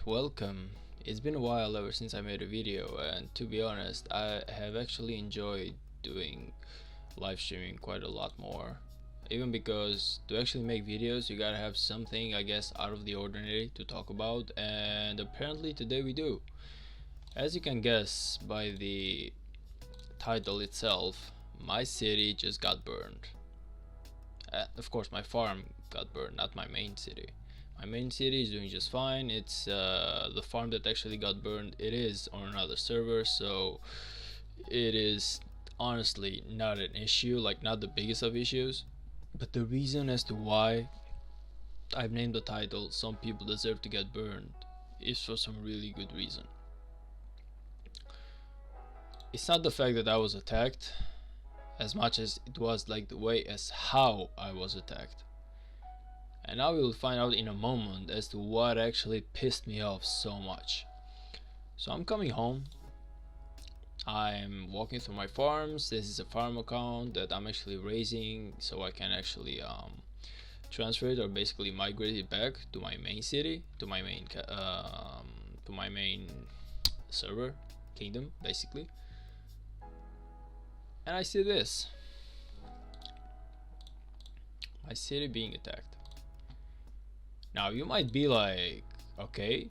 welcome. It's been a while ever since I made a video, and to be honest, I have actually enjoyed doing live streaming quite a lot more. Even because to actually make videos you gotta have something, I guess, out of the ordinary to talk about, and apparently today we do. As you can guess by the title itself, my city just got burned. Of course my farm got burned, not my main city. My main city is doing just fine. It's the farm that actually got burned, it is on another server, so it is honestly not an issue, like not the biggest of issues. But the reason as to why I've named the title "Some People Deserve to Get Burned" is for some really good reason. It's not the fact that I was attacked as much as it was like the way as how I was attacked. And I will find out in a moment as to what actually pissed me off so much. So I'm coming home, I'm walking through my farms. This is a farm account that I'm actually raising so I can actually transfer it, or basically migrate it back to my main city, to my main server kingdom basically. And I see this, my city being attacked. Now you might be like, okay,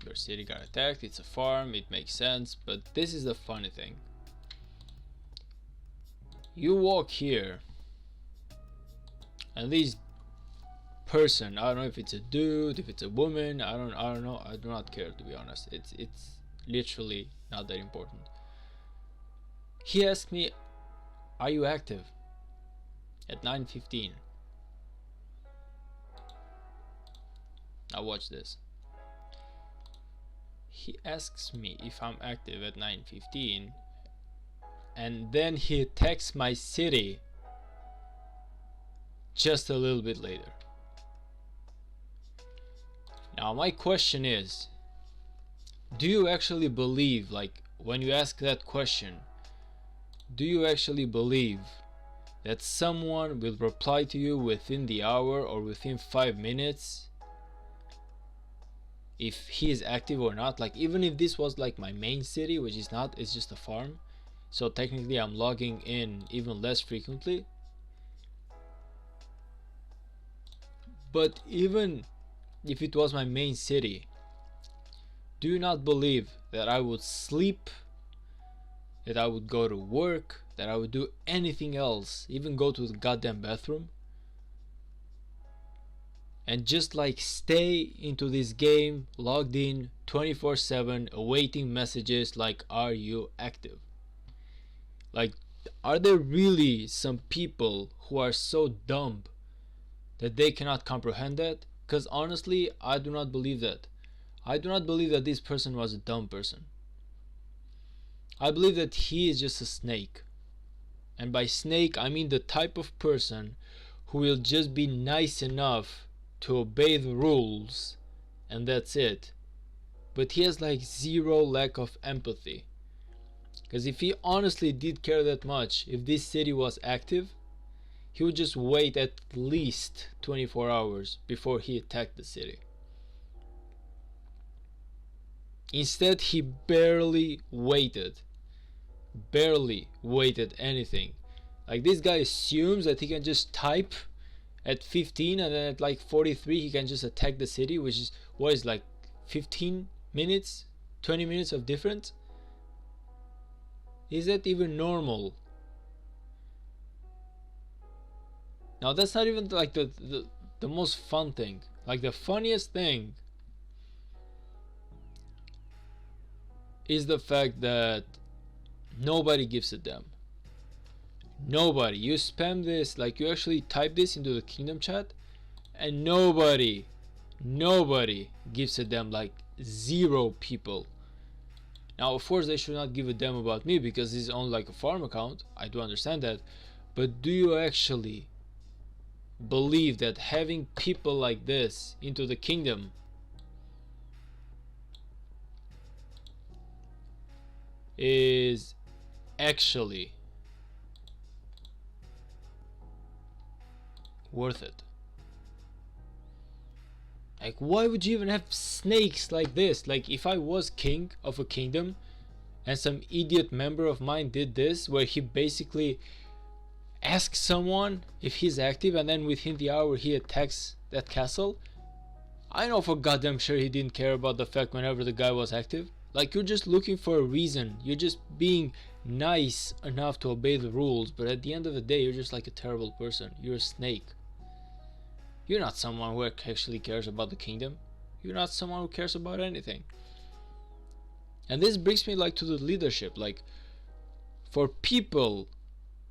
your city got attacked, it's a farm, it makes sense, but this is the funny thing. You walk here and this person, I don't know if it's a dude, if it's a woman, I don't know, I do not care, to be honest. It's literally not that important. He asked me, are you active? At 9:15. Now watch this. He asks me if I'm active at 9:15, and then he texts my city just a little bit later. Now my question is, do you actually believe, like when you ask that question, do you actually believe that someone will reply to you within the hour or within 5 minutes if he is active or not? Like, even if this was like my main city, which is not, it's just a farm, so technically I'm logging in even less frequently. But even if it was my main city, do you not believe that I would sleep, that I would go to work, that I would do anything else, even go to the goddamn bathroom, and just like stay into this game logged in 24/7 awaiting messages like, are you active? Like, are there really some people who are so dumb that they cannot comprehend that? Because honestly, I do not believe that. I do not believe that this person was a dumb person. I believe that he is just a snake. And by snake I mean the type of person who will just be nice enough to obey the rules, and that's it. But he has like zero lack of empathy. Because if he honestly did care that much, if this city was active, he would just wait at least 24 hours before he attacked the city. Instead, he barely waited anything. Like, this guy assumes that he can just type at 15 and then at like 43 he can just attack the city, which is what is like 15 minutes, 20 minutes of difference. Is that even normal? Now that's not even like the most fun thing. Like, the funniest thing is the fact that nobody gives a damn. Nobody. You spam this, like you actually type this into the kingdom chat, and nobody gives a damn. Like, zero people. Now of course they should not give a damn about me because this is only like a farm account, I do understand that. But do you actually believe that having people like this into the kingdom is actually worth it? Like, why would you even have snakes like this? Like, if I was king of a kingdom and some idiot member of mine did this, where he basically asks someone if he's active and then within the hour he attacks that castle, I know for goddamn sure he didn't care about the fact whenever the guy was active. Like, you're just looking for a reason. You're just being nice enough to obey the rules, but at the end of the day, you're just like a terrible person. You're a snake. You're not someone who actually cares about the kingdom. You're not someone who cares about anything. And this brings me like to the leadership. Like, for people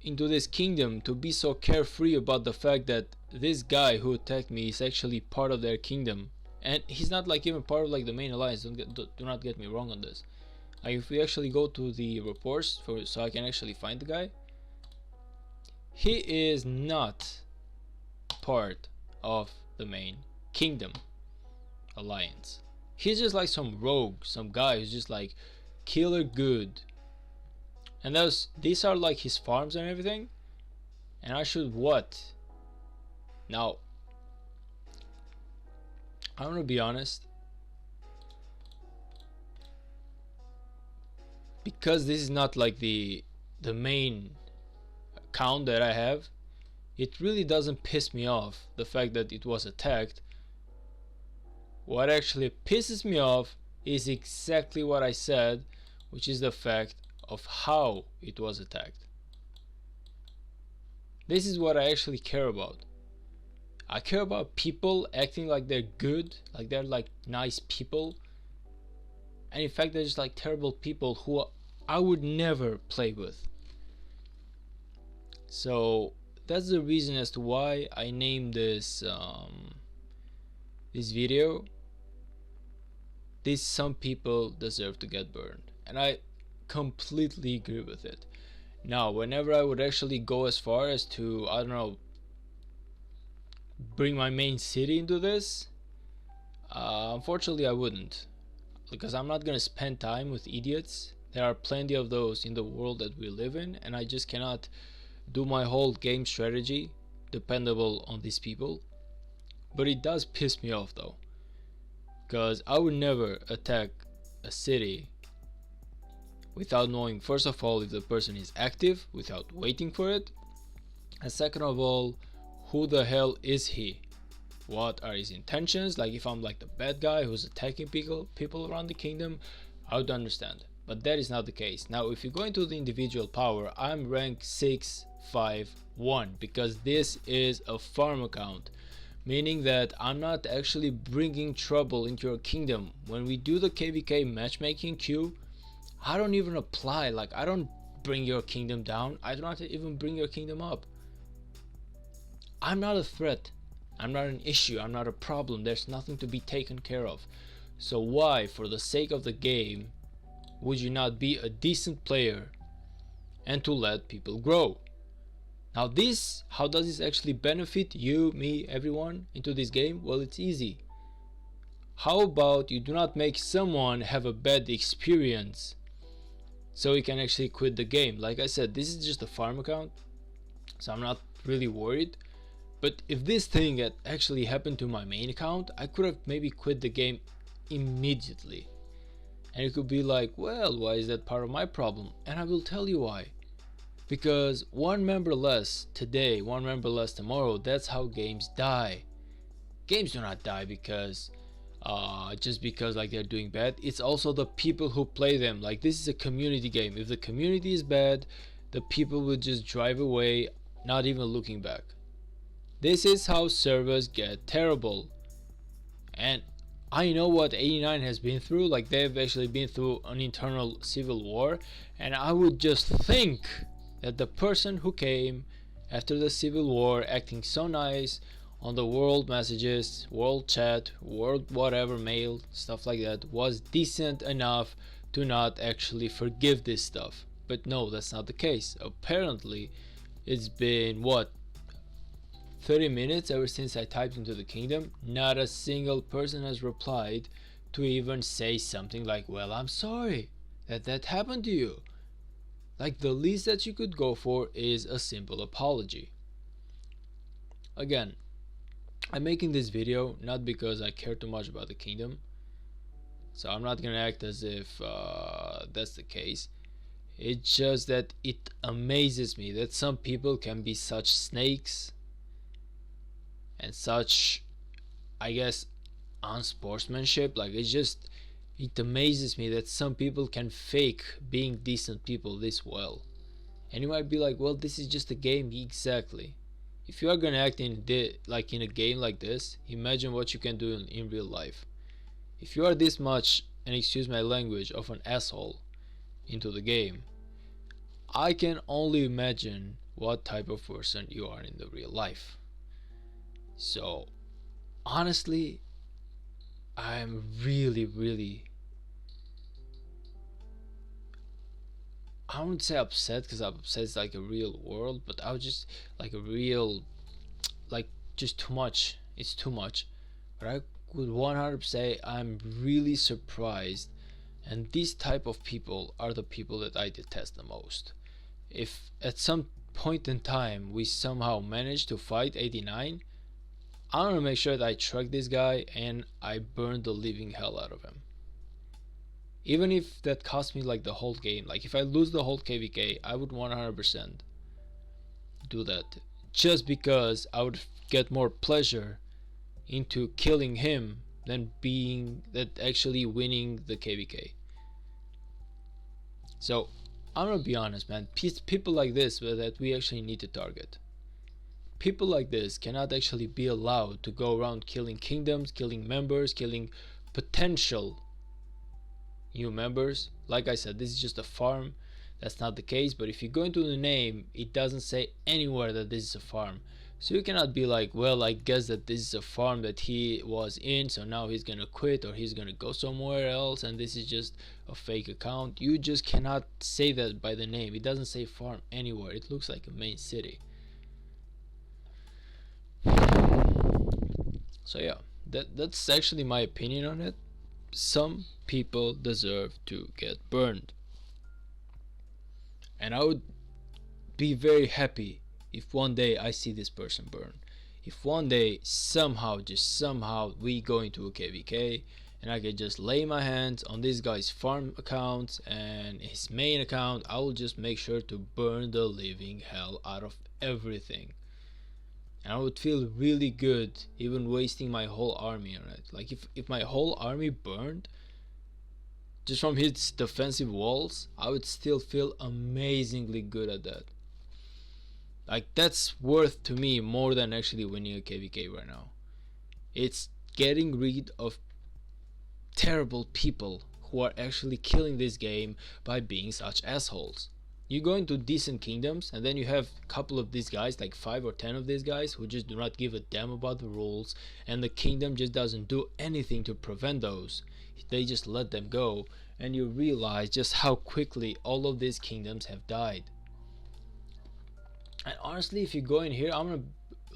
into this kingdom to be so carefree about the fact that this guy who attacked me is actually part of their kingdom, and he's not like even part of like the main alliance. Do not get me wrong on this. If we actually go to the reports so I can actually find the guy, he is not part of the main kingdom alliance. He's just like some rogue, some guy who's just like killer good. And these are like his farms and everything. And I should what? Now, I'm gonna be honest. Because this is not like the main account that I have, it really doesn't piss me off the fact that it was attacked. What actually pisses me off is exactly what I said, which is the fact of how it was attacked. This is what I actually care about. I care about people acting like they're good, like they're like nice people, and in fact they're just like terrible people who I would never play with. So that's the reason as to why I named this this video Some People Deserve to Get Burned, and I completely agree with it. Now, whenever I would actually go as far as to, I don't know, bring my main city into this, unfortunately I wouldn't, because I'm not gonna spend time with idiots. There are plenty of those in the world that we live in, and I just cannot do my whole game strategy dependable on these people. But it does piss me off though, because I would never attack a city without knowing, first of all, if the person is active, without waiting for it, and second of all, who the hell is he? What are his intentions? Like, if I'm like the bad guy who's attacking people around the kingdom, I would understand. But that is not the case. Now, if you go into the individual power, I'm rank 651 because this is a farm account, meaning that I'm not actually bringing trouble into your kingdom. When we do the KVK matchmaking queue, I don't even apply. Like, I don't bring your kingdom down. I do not even bring your kingdom up. I'm not a threat. I'm not an issue. I'm not a problem. There's nothing to be taken care of. So why, for the sake of the game, would you not be a decent player and to let people grow? Now this, how does this actually benefit you, me, everyone into this game? Well, it's easy. How about you do not make someone have a bad experience so you can actually quit the game? Like I said, this is just a farm account, so I'm not really worried. But if this thing had actually happened to my main account, I could have maybe quit the game immediately. And you could be like, well, why is that part of my problem? And I will tell you why. Because one member less today, one member less tomorrow, that's how games die. Games do not die because just because like they're doing bad. It's also the people who play them. Like, this is a community game. If the community is bad, the people will just drive away, not even looking back. This is how servers get terrible. And I know what 89 has been through. Like, they've actually been through an internal civil war, and I would just think that the person who came after the civil war acting so nice on the world messages, world chat, world whatever mail, stuff like that, was decent enough to not actually forgive this stuff. But no, that's not the case. Apparently it's been what, 30 minutes ever since I typed into the kingdom. Not a single person has replied to even say something like, well, I'm sorry that happened to you. Like, the least that you could go for is a simple apology. Again, I'm making this video not because I care too much about the kingdom, so I'm not gonna act as if that's the case. It's just that it amazes me that some people can be such snakes and such, I guess, unsportsmanship. Like, it amazes me that some people can fake being decent people this well. And you might be like, well, this is just a game. Exactly. If you are gonna act like in a game like this, imagine what you can do in real life. If you are this much, and excuse my language, of an asshole into the game, I can only imagine what type of person you are in the real life. So honestly, I'm really, I wouldn't say upset, because upset is like a real world, but I would just like a real, like, just too much. It's too much. But I would 100% say I'm really surprised, and these type of people are the people that I detest the most. If at some point in time we somehow manage to fight 89, I want to make sure that I track this guy and I burn the living hell out of him. Even if that costs me like the whole game. Like, if I lose the whole KVK, I would 100% do that. Just because I would get more pleasure into killing him than actually winning the KVK. So I'm gonna be honest, man. People like this that we actually need to target. People like this cannot actually be allowed to go around killing kingdoms, killing members, killing potential new members. Like I said, this is just a farm. That's not the case, but if you go into the name, it doesn't say anywhere that this is a farm. So you cannot be like, well, I guess that this is a farm that he was in, so now he's gonna quit or he's gonna go somewhere else and this is just a fake account. You just cannot say that by the name. It doesn't say farm anywhere. It looks like a main city. So yeah, that's actually my opinion on it. Some people deserve to get burned, and I would be very happy if one day I see this person burn. If one day somehow we go into a KVK and I can just lay my hands on this guy's farm account and his main account, I will just make sure to burn the living hell out of everything. And I would feel really good even wasting my whole army on it. Like, if my whole army burned just from his defensive walls, I would still feel amazingly good at that. Like, that's worth to me more than actually winning a KVK right now. It's getting rid of terrible people who are actually killing this game by being such assholes. You go into decent kingdoms and then you have a couple of these guys, like 5 or 10 of these guys, who just do not give a damn about the rules, and the kingdom just doesn't do anything to prevent those. They just let them go, and you realize just how quickly all of these kingdoms have died. And honestly, if you go in here, I'm gonna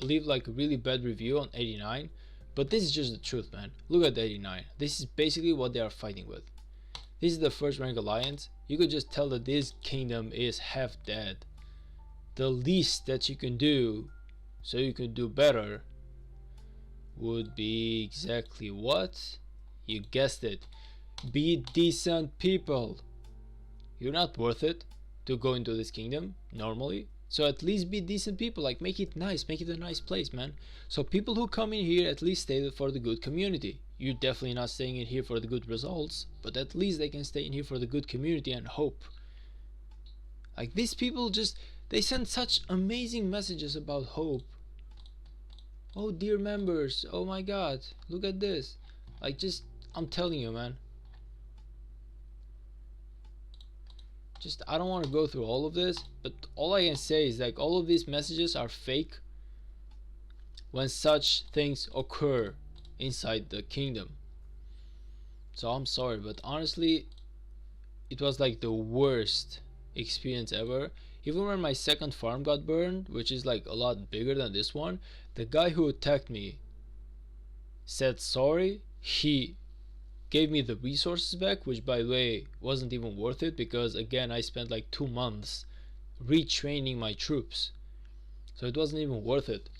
leave like a really bad review on 89, but this is just the truth, man. Look at 89. This is basically what they are fighting with. This is the first rank alliance. You could just tell that this kingdom is half dead. The least that you can do so you can do better would be exactly what? You guessed it. Be decent people. You're not worth it to go into this kingdom normally. So at least be decent people. Like, make it nice. Make it a nice place, man. So people who come in here at least stay for the good community. You're definitely not staying in here for the good results, but at least they can stay in here for the good community and hope. Like, these people just, they send such amazing messages about hope. Oh, dear members, oh my god, look at this. Like, just, I'm telling you, man. Just, I don't want to go through all of this, but all I can say is, like, all of these messages are fake when such things occur inside the kingdom. So I'm sorry, but honestly, it was like the worst experience ever. Even when my second farm got burned, which is like a lot bigger than this one, the guy who attacked me said sorry. He gave me the resources back, which by the way wasn't even worth it, because again I spent like 2 months retraining my troops, so it wasn't even worth it.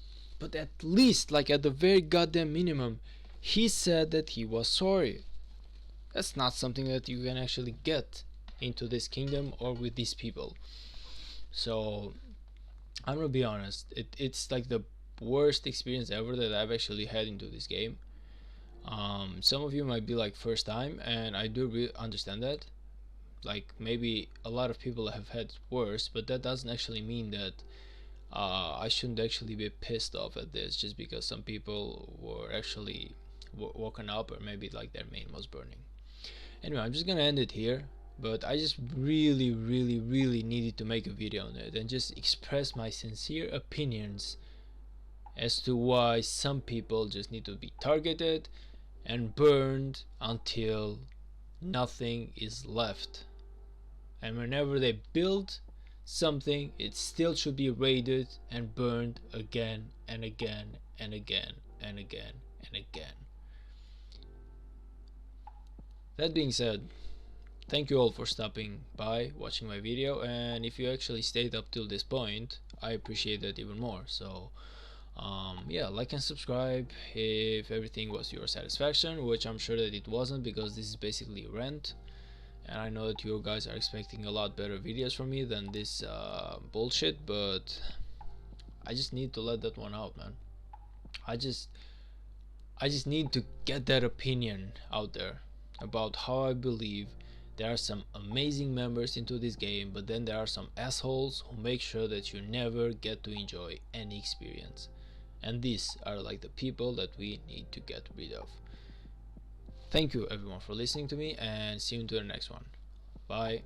but at least, like at the very goddamn minimum, he said that he was sorry. That's not something that you can actually get into this kingdom or with these people. So I'm gonna be honest, it's like the worst experience ever that I've actually had into this game. Some of you might be like first time, and I do understand that. Like maybe a lot of people have had worse, but that doesn't actually mean that I shouldn't actually be pissed off at this just because some people were actually woken up, or maybe like their main was burning. Anyway, I'm just gonna end it here, but I just really needed to make a video on it and just express my sincere opinions as to why some people just need to be targeted and burned until nothing is left. And whenever they build something, it still should be raided and burned again and again and again and again and again. That being said, thank you all for stopping by, watching my video, and if you actually stayed up till this point, I appreciate that even more. So yeah, like and subscribe if everything was your satisfaction, which I'm sure that it wasn't, because this is basically a rant, and I know that you guys are expecting a lot better videos from me than this bullshit, but I just need to let that one out, man. I just need to get that opinion out there about how I believe there are some amazing members into this game, but then there are some assholes who make sure that you never get to enjoy any experience. And these are like the people that we need to get rid of. Thank you everyone for listening to me, and see you into the next one. Bye.